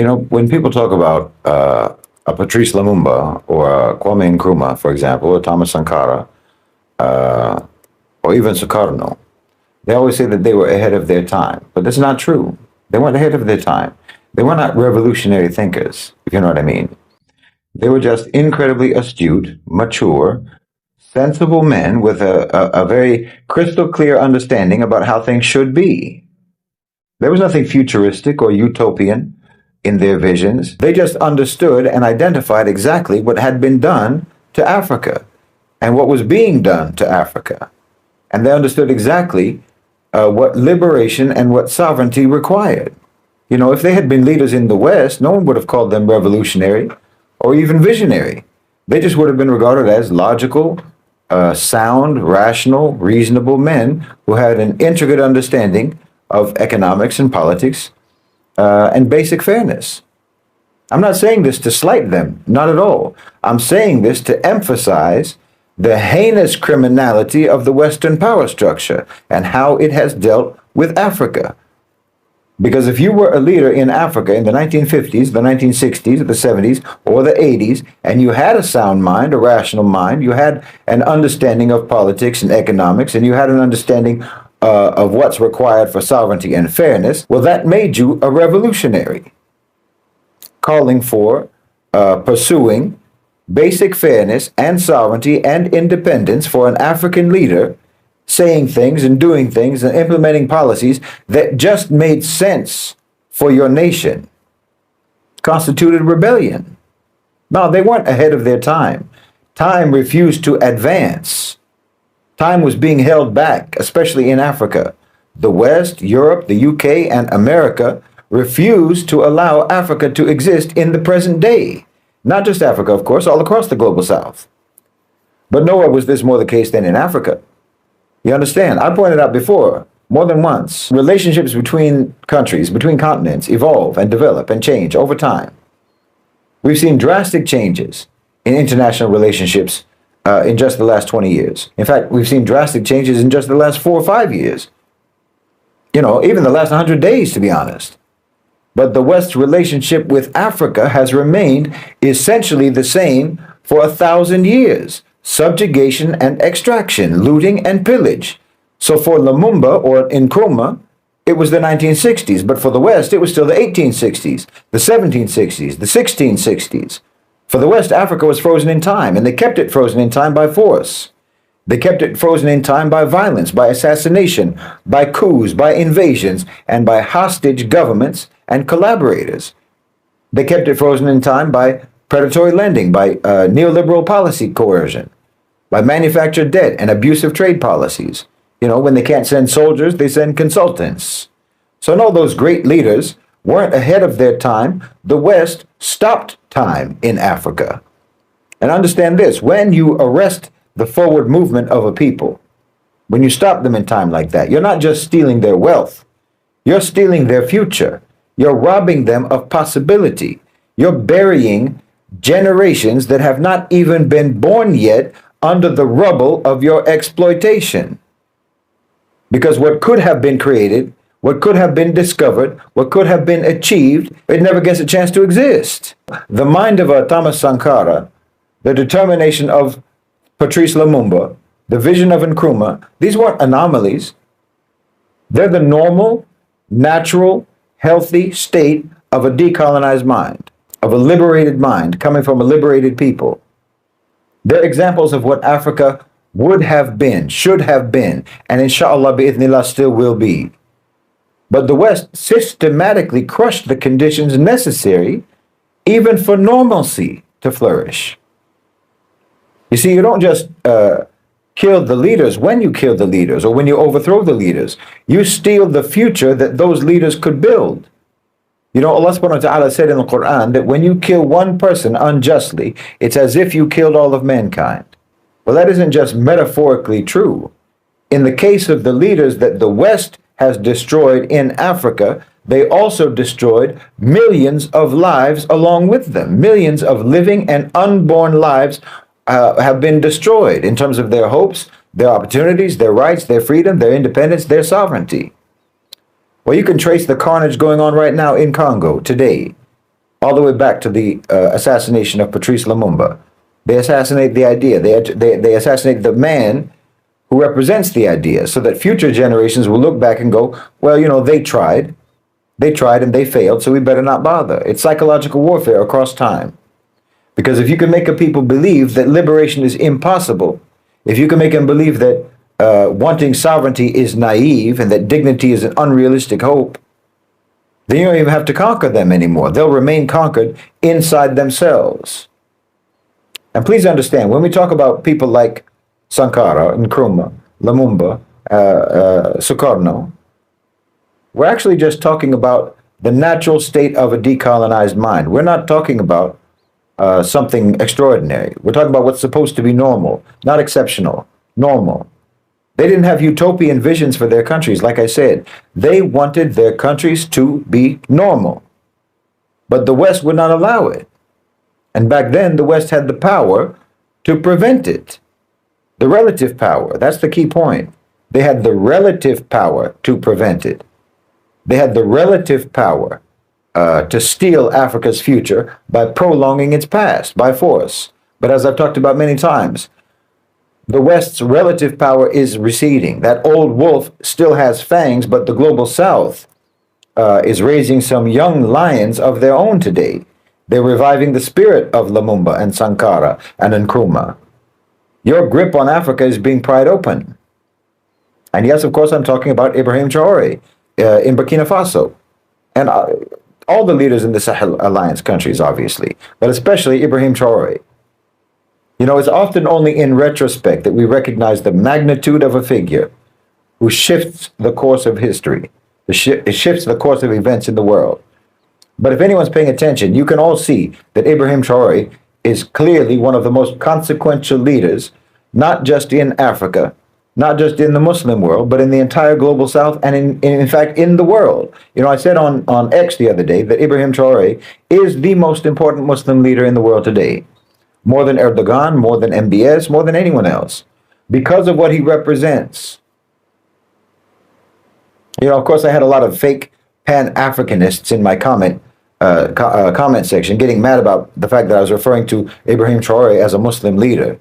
When people talk about a Patrice Lumumba or a Kwame Nkrumah, for example, or Thomas Sankara, or even Sukarno, they always say that they were ahead of their time. But that's not true. They weren't ahead of their time. They were not revolutionary thinkers, if you know what I mean. They were just incredibly astute, mature, sensible men with a very crystal clear understanding about how things should be. There was nothing futuristic or utopian in their visions. They just understood and identified exactly what had been done to Africa and what was being done to Africa. And they understood exactly what liberation and what sovereignty required. If they had been leaders in the West, no one would have called them revolutionary or even visionary. They just would have been regarded as logical, sound, rational, reasonable men who had an intricate understanding of economics and politics and basic fairness. I'm not saying this to slight them, not at all. I'm saying this to emphasize the heinous criminality of the Western power structure and how it has dealt with Africa. Because if you were a leader in Africa in the 1950s, the 1960s, the 70s, or the 80s, and you had a sound mind, a rational mind, you had an understanding of politics and economics, and you had an understanding of what's required for sovereignty and fairness, well, that made you a revolutionary, calling for, pursuing basic fairness and sovereignty and independence for an African leader, saying things and doing things and implementing policies that just made sense for your nation, constituted rebellion. No, they weren't ahead of their time. Time refused to advance. Time was being held back, especially in Africa. The West, Europe, the UK, and America refused to allow Africa to exist in the present day. Not just Africa, of course, all across the global South. But nowhere was this more the case than in Africa. You understand? I pointed out before, more than once, relationships between countries, between continents, evolve and develop and change over time. We've seen drastic changes in international relationships in just the last 20 years. In fact, we've seen drastic changes in just the last 4 or 5 years. Even the last 100 days, to be honest. But the West's relationship with Africa has remained essentially the same for 1,000 years. Subjugation and extraction, looting and pillage. So for Lumumba or Nkrumah, it was the 1960s, but for the West, it was still the 1860s, the 1760s, the 1660s. For the West, Africa was frozen in time, and they kept it frozen in time by force. They kept it frozen in time by violence, by assassination, by coups, by invasions, and by hostage governments and collaborators. They kept it frozen in time by predatory lending, by neoliberal policy coercion, by manufactured debt and abusive trade policies. When they can't send soldiers, they send consultants. So no, those great leaders weren't ahead of their time. The West stopped time in Africa. And understand this, when you arrest the forward movement of a people, when you stop them in time like that, you're not just stealing their wealth, you're stealing their future. You're robbing them of possibility. You're burying generations that have not even been born yet under the rubble of your exploitation. Because what could have been created, what could have been discovered, what could have been achieved, it never gets a chance to exist. The mind of a Thomas Sankara, the determination of Patrice Lumumba, the vision of Nkrumah, these weren't anomalies. They're the normal, natural, healthy state of a decolonized mind, of a liberated mind coming from a liberated people. They're examples of what Africa would have been, should have been, and inshallah bi'ithnillah still will be. But the West systematically crushed the conditions necessary even for normalcy to flourish. You see, you don't just kill the leaders when you kill the leaders or when you overthrow the leaders. You steal the future that those leaders could build. Allah subhanahu wa ta'ala said in the Quran that when you kill one person unjustly, it's as if you killed all of mankind. Well, that isn't just metaphorically true. In the case of the leaders that the West has destroyed in Africa, they also destroyed millions of lives along with them. Millions of living and unborn lives have been destroyed in terms of their hopes, their opportunities, their rights, their freedom, their independence, their sovereignty. Well, you can trace the carnage going on right now in Congo today. all the way back to the assassination of Patrice Lumumba. They assassinate the idea. They assassinate the man who represents the idea, so that future generations will look back and go, well, you know, they tried and they failed, so we better not bother. It's psychological warfare across time. Because if you can make a people believe that liberation is impossible, if you can make them believe that wanting sovereignty is naive and that dignity is an unrealistic hope, then you don't even have to conquer them anymore. They'll remain conquered inside themselves. And please understand, when we talk about people like Sankara, Nkrumah, Lumumba, Sukarno, we're actually just talking about the natural state of a decolonized mind. We're not talking about something extraordinary. We're talking about what's supposed to be normal, not exceptional, normal. They didn't have utopian visions for their countries. Like I said, they wanted their countries to be normal. But the West would not allow it. And back then, the West had the power to prevent it. The relative power, that's the key point. They had the relative power to prevent it. They had the relative power to steal Africa's future by prolonging its past by force. But as I've talked about many times, the West's relative power is receding. That old wolf still has fangs, but the global South is raising some young lions of their own today. They're reviving the spirit of Lumumba and Sankara and Nkrumah. Your grip on Africa is being pried open. And yes, of course, I'm talking about Ibrahim Traore in Burkina Faso. And all the leaders in the Sahel Alliance countries, obviously, but especially Ibrahim Traore. You know, it's often only in retrospect that we recognize the magnitude of a figure who shifts the course of history. It shifts the course of events in the world. But if anyone's paying attention, you can all see that Ibrahim Traore is clearly one of the most consequential leaders, not just in Africa, not just in the Muslim world, but in the entire global South and in fact, in the world. You know, I said on X the other day that Ibrahim Traore is the most important Muslim leader in the world today. More than Erdogan, more than MBS, more than anyone else, because of what he represents. You know, of course, I had a lot of fake Pan-Africanists in my comment section getting mad about the fact that I was referring to Ibrahim Traore as a Muslim leader,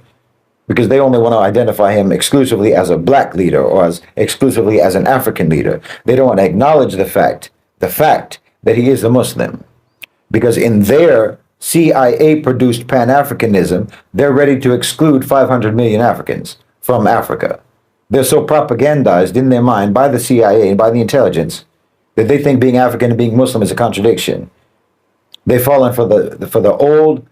because they only want to identify him exclusively as a black leader or as exclusively as an African leader. They don't want to acknowledge the fact that he is a Muslim, because in their CIA-produced Pan-Africanism, they're ready to exclude 500 million Africans from Africa. They're so propagandized in their mind by the CIA and by the intelligence that they think being African and being Muslim is a contradiction. They've fallen for the old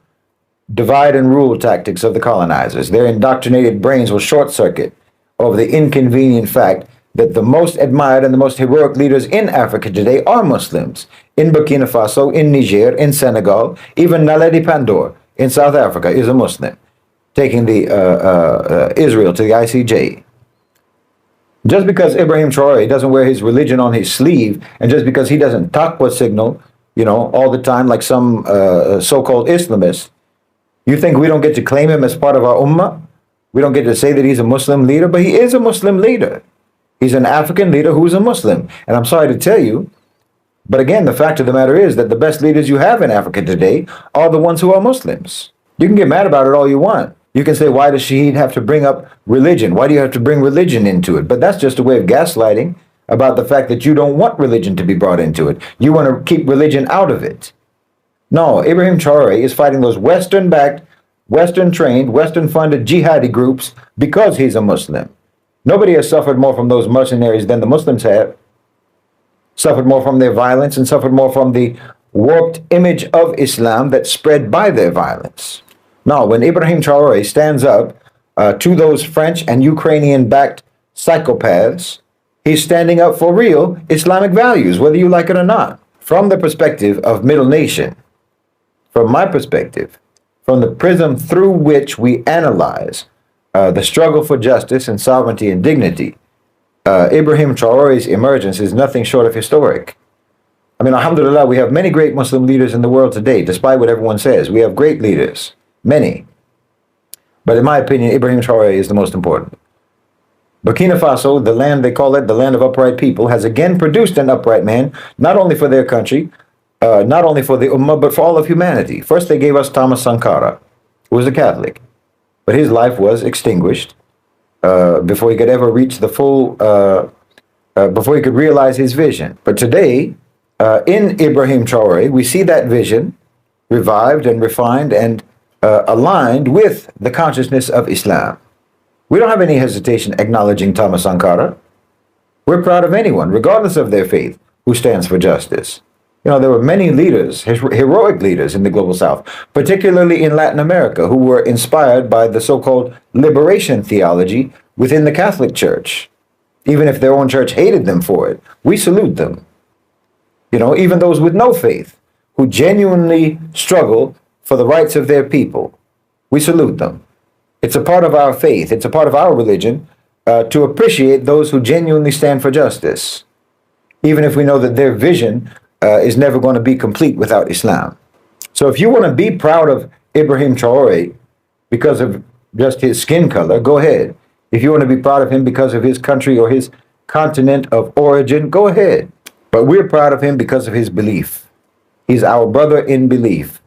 divide and rule tactics of the colonizers. Their indoctrinated brains will short circuit over the inconvenient fact that the most admired and the most heroic leaders in Africa today are Muslims. In Burkina Faso, in Niger, in Senegal, even Naledi Pandor in South Africa is a Muslim, taking the Israel to the ICJ. Just because Ibrahim Traore doesn't wear his religion on his sleeve, and just because he doesn't taqwa signal, you know, all the time like some so-called Islamists, you think we don't get to claim him as part of our ummah? We don't get to say that he's a Muslim leader, but he is a Muslim leader. He's an African leader who's a Muslim. And I'm sorry to tell you, but again, the fact of the matter is that the best leaders you have in Africa today are the ones who are Muslims. You can get mad about it all you want. You can say, why does Shahid have to bring up religion? Why do you have to bring religion into it? But that's just a way of gaslighting about the fact that you don't want religion to be brought into it. You want to keep religion out of it. No, Ibrahim Traore is fighting those Western-backed, Western-trained, Western-funded jihadi groups because he's a Muslim. Nobody has suffered more from those mercenaries than the Muslims have. Suffered more from their violence and suffered more from the warped image of Islam that spread by their violence. Now, when Ibrahim Traore stands up to those French and Ukrainian-backed psychopaths, he's standing up for real Islamic values, whether you like it or not. From the perspective of Middle Nation, from my perspective, from the prism through which we analyze the struggle for justice and sovereignty and dignity, Ibrahim Traore's emergence is nothing short of historic. I mean, alhamdulillah, we have many great Muslim leaders in the world today, despite what everyone says. We have great leaders, many. But in my opinion, Ibrahim Traore is the most important. Burkina Faso, the land, they call it the land of upright people, has again produced an upright man, not only for their country, not only for the Ummah, but for all of humanity. First, they gave us Thomas Sankara, who was a Catholic, but his life was extinguished before he could ever reach the full, before he could realize his vision. But today, in Ibrahim Traore, we see that vision revived and refined and aligned with the consciousness of Islam. We don't have any hesitation acknowledging Thomas Sankara. We're proud of anyone, regardless of their faith, who stands for justice. You know, there were many leaders, heroic leaders in the global south, particularly in Latin America, who were inspired by the so-called liberation theology within the Catholic Church. Even if their own church hated them for it, we salute them. You know, even those with no faith, who genuinely struggle for the rights of their people, we salute them. It's a part of our faith, it's a part of our religion to appreciate those who genuinely stand for justice, even if we know that their vision is never going to be complete without Islam. So if you want to be proud of Ibrahim Traore because of just his skin color, go ahead. If you want to be proud of him because of his country or his continent of origin, go ahead. But we're proud of him because of his belief. He's our brother in belief.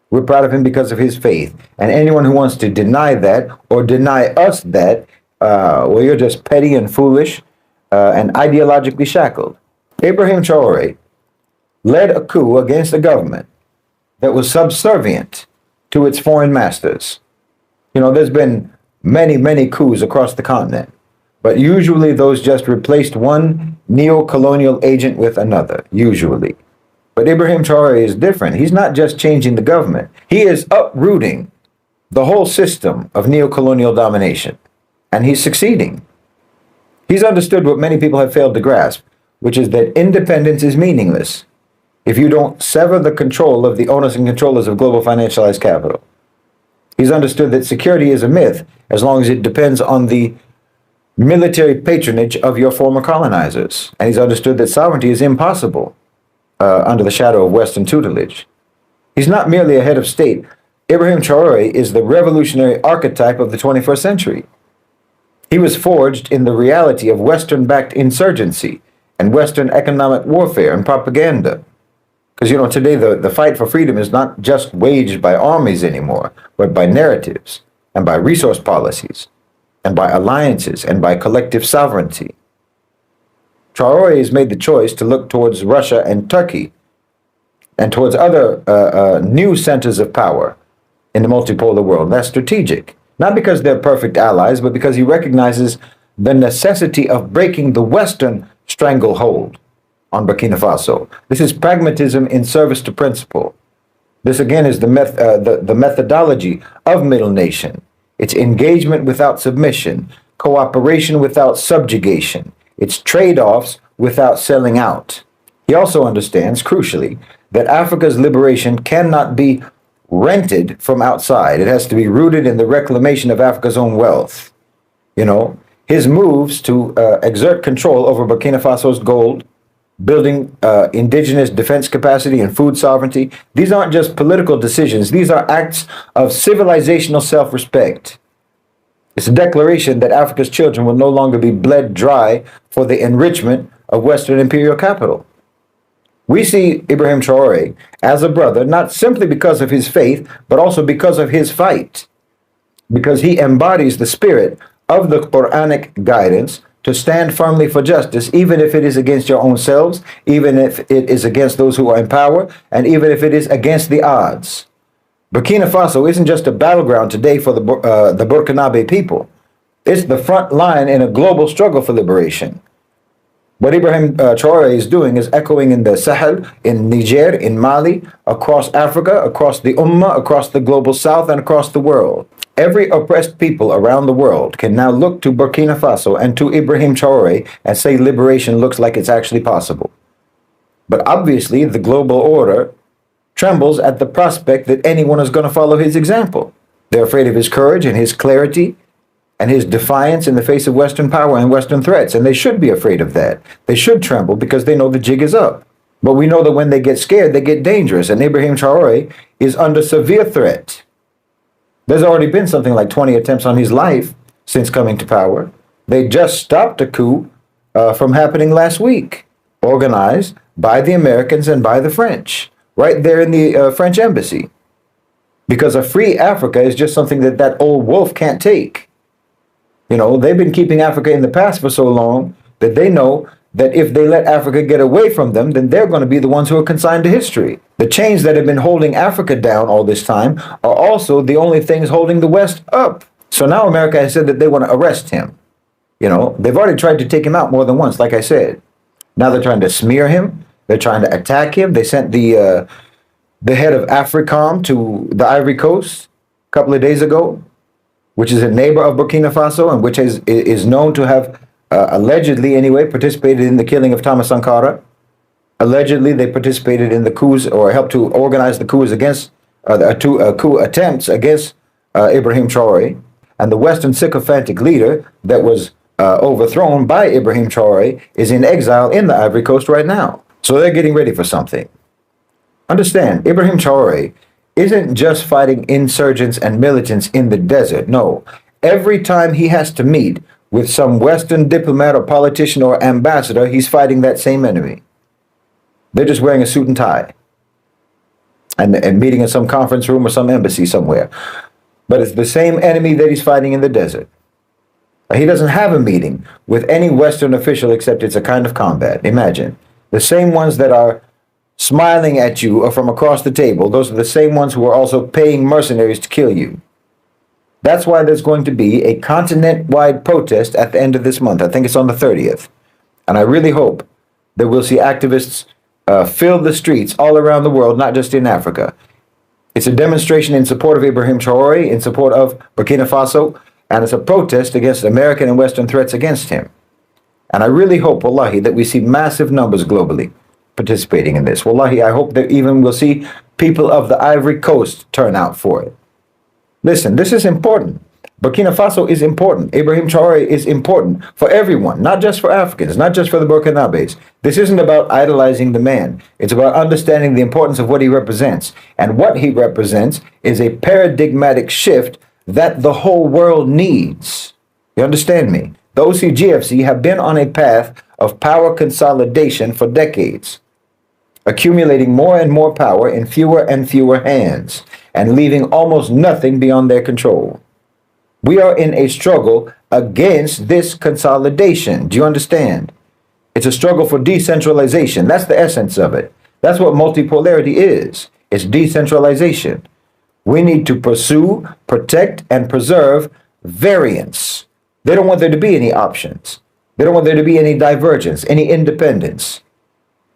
We're proud of him because of his faith. And anyone who wants to deny that or deny us that, well, you're just petty and foolish and ideologically shackled. Ibrahim Traore led a coup against a government that was subservient to its foreign masters. You know, there's been many coups across the continent, but usually those just replaced one neo-colonial agent with another, usually. But Ibrahim Traore is different. He's not just changing the government. He is uprooting the whole system of neo-colonial domination, and he's succeeding. He's understood what many people have failed to grasp, which is that independence is meaningless if you don't sever the control of the owners and controllers of global financialized capital. He's understood that security is a myth as long as it depends on the military patronage of your former colonizers. And he's understood that sovereignty is impossible under the shadow of Western tutelage. He's not merely a head of state. Ibrahim Traore is the revolutionary archetype of the 21st century. He was forged in the reality of Western-backed insurgency and Western economic warfare and propaganda. Because, you know, today the fight for freedom is not just waged by armies anymore, but by narratives and by resource policies and by alliances and by collective sovereignty. Traore has made the choice to look towards Russia and Turkey and towards other new centers of power in the multipolar world. That's strategic, not because they're perfect allies, but because he recognizes the necessity of breaking the Western stranglehold on Burkina Faso. This is pragmatism in service to principle. This again is the methodology of Middle Nation. It's engagement without submission, cooperation without subjugation. It's trade-offs without selling out. He also understands, crucially, that Africa's liberation cannot be rented from outside. It has to be rooted in the reclamation of Africa's own wealth. You know, his moves to exert control over Burkina Faso's gold, building indigenous defense capacity and food sovereignty. These aren't just political decisions. These are acts of civilizational self-respect. It's a declaration that Africa's children will no longer be bled dry for the enrichment of Western imperial capital. We see Ibrahim Traore as a brother, not simply because of his faith, but also because of his fight, because he embodies the spirit of the Quranic guidance to stand firmly for justice, even if it is against your own selves, even if it is against those who are in power, and even if it is against the odds. Burkina Faso isn't just a battleground today for the Burkinabe people. It's the front line in a global struggle for liberation. What Ibrahim Traore is doing is echoing in the Sahel, in Niger, in Mali, across Africa, across the Ummah, across the global south, and across the world. Every oppressed people around the world can now look to Burkina Faso and to Ibrahim Traore and say liberation looks like it's actually possible. But obviously, the global order trembles at the prospect that anyone is going to follow his example. They're afraid of his courage and his clarity and his defiance in the face of Western power and Western threats, and they should be afraid of that. They should tremble because they know the jig is up. But we know that when they get scared, they get dangerous, and Ibrahim Traore is under severe threat. There's already been something like 20 attempts on his life since coming to power. They just stopped a coup from happening last week, organized by the Americans and by the French, right there in the French embassy. Because a free Africa is just something that that old wolf can't take. You know, they've been keeping Africa in the past for so long that they know that if they let Africa get away from them, then they're going to be the ones who are consigned to history. The chains that have been holding Africa down all this time are also the only things holding the West up. So now America has said that they want to arrest him. You know, they've already tried to take him out more than once, like I said. Now they're trying to smear him. They're trying to attack him. They sent the head of AFRICOM to the Ivory Coast a couple of days ago, which is a neighbor of Burkina Faso and which is known to have allegedly, anyway, participated in the killing of Thomas Sankara. Allegedly, they participated in the coups or helped to organize the coups against coup attempts against Ibrahim Traore. And the Western sycophantic leader that was overthrown by Ibrahim Traore is in exile in the Ivory Coast right now. So they're getting ready for something. Understand, Ibrahim Traore isn't just fighting insurgents and militants in the desert. No, every time he has to meet with some Western diplomat or politician or ambassador, he's fighting that same enemy. They're just wearing a suit and tie and meeting in some conference room or some embassy somewhere. But it's the same enemy that he's fighting in the desert. He doesn't have a meeting with any Western official except it's a kind of combat. Imagine, the same ones that are smiling at you or from across the table, those are the same ones who are also paying mercenaries to kill you. That's why there's going to be a continent-wide protest at the end of this month. I think it's on the 30th. And I really hope that we'll see activists fill the streets all around the world, not just in Africa. It's a demonstration in support of Ibrahim Traore, in support of Burkina Faso, and it's a protest against American and Western threats against him. And I really hope, wallahi, that we see massive numbers globally participating in this. Wallahi, I hope that even we'll see people of the Ivory Coast turn out for it. Listen, this is important. Burkina Faso is important. Ibrahim Traore is important for everyone, not just for Africans, not just for the Burkinabes. This isn't about idolizing the man. It's about understanding the importance of what he represents. And what he represents is a paradigmatic shift that the whole world needs. You understand me? The OCGFC have been on a path of power consolidation for decades, accumulating more and more power in fewer and fewer hands, and leaving almost nothing beyond their control. We are in a struggle against this consolidation. Do you understand? It's a struggle for decentralization. That's the essence of it. That's what multipolarity is. It's decentralization. We need to pursue, protect, and preserve variance. They don't want there to be any options. They don't want there to be any divergence, any independence.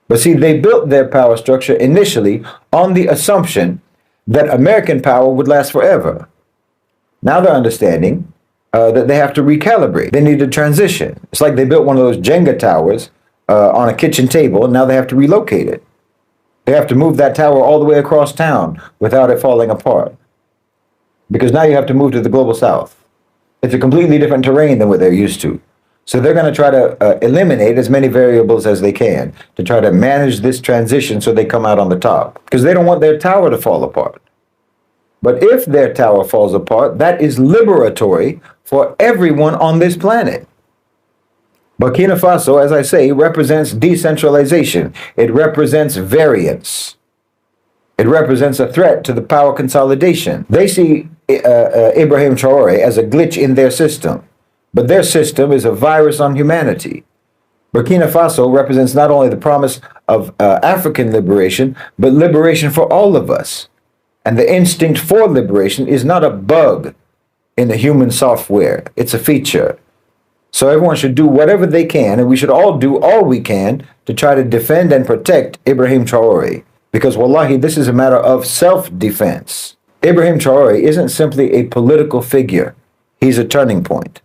But see, they built their power structure initially on the assumption that American power would last forever. Now they're understanding that they have to recalibrate. They need to transition. It's like they built one of those Jenga towers on a kitchen table, and now they have to relocate it. They have to move that tower all the way across town without it falling apart. Because now you have to move to the global south. It's a completely different terrain than what they're used to. So they're going to try to eliminate as many variables as they can to try to manage this transition so they come out on the top. Because they don't want their tower to fall apart. But if their tower falls apart, that is liberatory for everyone on this planet. Burkina Faso, as I say, represents decentralization. It represents variance. It represents a threat to the power consolidation. They see Ibrahim Traore as a glitch in their system, but their system is a virus on humanity. Burkina Faso represents not only the promise of African liberation, but liberation for all of us. And the instinct for liberation is not a bug in the human software. It's a feature. So everyone should do whatever they can, and we should all do all we can to try to defend and protect Ibrahim Traore. Because wallahi, this is a matter of self-defense. Ibrahim Traore isn't simply a political figure. He's a turning point.